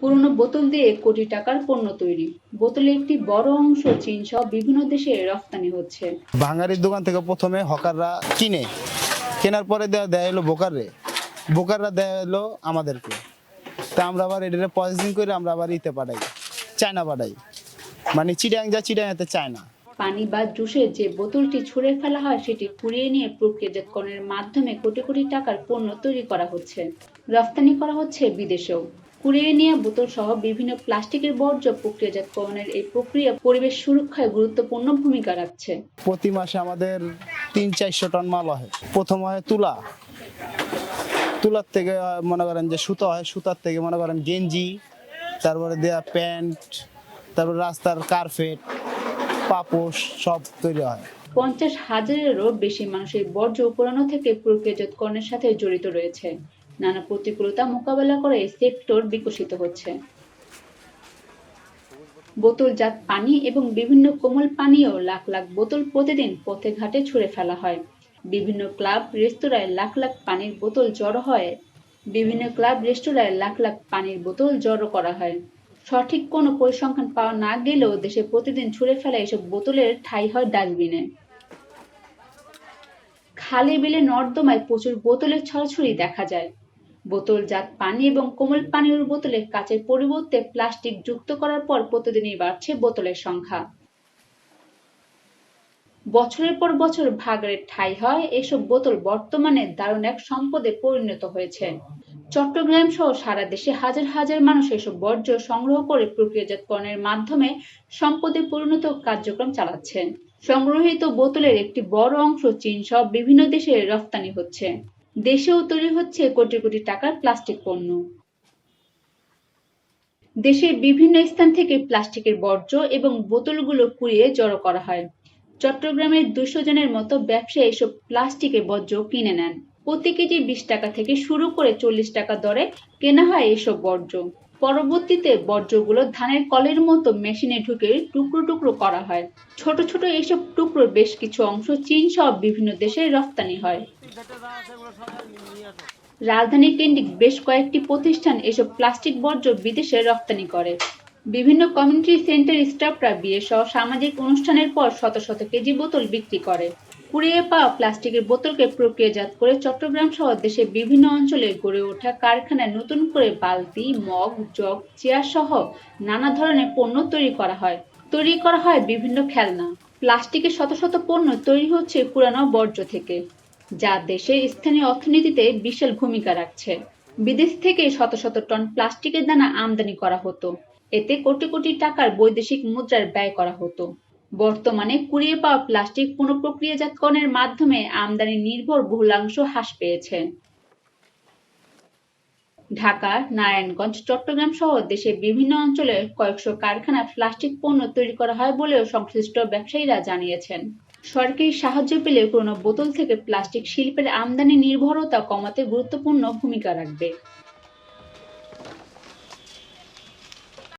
পুরনো বোতল দিয়ে কোটি টাকার পণ্য তৈরি। বোতলের একটি বড় অংশ চীন সহ বিভিন্ন দেশে রফতানি হচ্ছে। ভাঙারির দোকান থেকে প্রথমে হকাররা কিনে, কেনার পরে দেয় হলো বোকাররা দেয় হলো আমাদেরকে। তা আমরা আবার এটা প্রসেসিং করে আমরা আবার পাঠাই, চায়না পাঠাই, মানে চিটাগাং চায় না। পানি বা জুসের যে বোতলটি ছুঁড়ে ফেলা হয় সেটি কুড়িয়ে নিয়ে প্রক্রিয়াজাতকরণের মাধ্যমে কোটি কোটি টাকার পণ্য তৈরি করা হচ্ছে, রফতানি করা হচ্ছে বিদেশেও। কুড়িয়ে নেওয়া বোতল সহ বিভিন্ন প্লাস্টিকের বর্জ্য প্রক্রিয়াজাতকরণের এই প্রক্রিয়া পরিবেশ সুরক্ষায় গুরুত্বপূর্ণ ভূমিকা রাখছে। প্রতি মাসে আমাদের ৩00-৪০০ টন মাল হয়। প্রথম হয় তুলার থেকে মনে করেন যে সুতো হয়, সুতার থেকে মনে করেন গেঞ্জি, তারপরে দেয়া প্যান্ট, তারপর রাস্তার কার্পেট, পাপোশ সব তৈরি হয়। ৫০,০০০-এরও বেশি মানুষ এই বর্জ্য পুরানো থেকে প্রক্রিয়াজাতকরণের সাথে জড়িত রয়েছে। নানা প্রতিকূলতা মোকাবেলা করে এই সেক্টর বিকশিত হচ্ছে। বোতলজাত পানি এবং বিভিন্ন কোমল পানীয় লাখ লাখ বোতল প্রতিদিন পথে ঘাটে ছুঁড়ে ফেলা হয়। বিভিন্ন ক্লাব রেস্তোরাঁয় লাখ লাখ পানির বোতল জড়ো করা হয়। সঠিক কোনো পরিসংখ্যান পাওয়া না গেলেও দেশে প্রতিদিন ছুঁড়ে ফেলা এসব বোতলের ঠাঁই হয় ডাস্টবিনে। খালে বিলে নর্দমায় প্রচুর বোতলের ছড়াছড়ি দেখা যায়। বোতলজাত পানি এবং কোমল পানীয় বোতলে কাচের পরিবর্তে প্লাস্টিক যুক্ত করার পর প্রতিদিনই বাড়ছে বোতলের সংখ্যা। বছরের পর বছর ভাগাড়ের ঠাঁই হয় এসব বোতল বর্তমানে দারুণ এক সম্পদে পরিণত হয়েছে। চট্টগ্রাম সহ সারা দেশে হাজার হাজার মানুষ এসব বর্জ্য সংগ্রহ করে প্রক্রিয়াজাতকরণের মাধ্যমে সম্পদে পরিণত কার্যক্রম চালাচ্ছেন। সংগৃহীত বোতলের একটি বড় অংশ চীন সহ বিভিন্ন দেশে রফতানি হচ্ছে। দেশেও তৈরি হচ্ছে কোটি কোটি টাকার প্লাস্টিক পণ্য। দেশের বিভিন্ন স্থান থেকে প্লাস্টিকের বর্জ্য এবং বোতলগুলো কুড়িয়ে জড়ো করা হয়। চট্টগ্রামের ২০০ জনের মতো ব্যবসায়ী এসব প্লাস্টিকের বর্জ্য কিনে নেন। প্রতি কেজি ২০ টাকা থেকে শুরু করে ৪০ টাকা দরে কেনা হয় এসব বর্জ্য। পরবর্তীতে বর্জ্যগুলো ধানের কলের মতো মেশিনে ঢুকে টুকরো টুকরো করা হয়। ছোট ছোট এসব টুকরোর বেশ কিছু অংশ চীন সহ বিভিন্ন দেশে রফতানি হয়। রাজধানী কেন্দ্রিক বেশ কয়েকটি প্রতিষ্ঠান এসব প্লাস্টিক বর্জ্য বিদেশে রফতানি করে। বিভিন্ন কমিউনিটি সেন্টার স্টাফরা বিয়ে সহ সামাজিক অনুষ্ঠানের পর শত শত কেজি বোতল বিক্রি করে। কুড়িয়ে পাওয়া প্লাস্টিকের বোতলকে প্রক্রিয়াজাত করে চট্টগ্রাম সহ দেশের বিভিন্ন অঞ্চলে গড়ে ওঠা কারখানায় নতুন করে বালতি, মগ, জগ, চেয়ার সহ নানা ধরনের পণ্য তৈরি করা হয় বিভিন্ন খেলনা। প্লাস্টিকের শত শত পণ্য তৈরি হচ্ছে পুরানো বর্জ্য থেকে, যা দেশের স্থানীয় অর্থনীতিতে বিশাল ভূমিকা রাখছে। বিদেশ থেকে শত শত টন প্লাস্টিকের দানা আমদানি করা হতো। এতে কোটি কোটি টাকার বৈদেশিক মুদ্রার ব্যয় করা হতো। বর্তমানে কুড়িয়ে পাওয়া প্লাস্টিক পুনঃপ্রক্রিয়াজাতকরণের মাধ্যমে আমদানি নির্ভর বহুলাংশ হ্রাস পেয়েছে। ঢাকা, নারায়ণগঞ্জ, চট্টগ্রাম সহ দেশের বিভিন্ন অঞ্চলে কয়েকশো কারখানায় প্লাস্টিক পণ্য তৈরি করা হয় বলেও সংশ্লিষ্ট ব্যবসায়ীরা জানিয়েছেন। সরকারি সাহায্য পেলে পুরোনো বোতল থেকে প্লাস্টিক শিল্পের আমদানি নির্ভরতা কমাতে গুরুত্বপূর্ণ ভূমিকা রাখবে।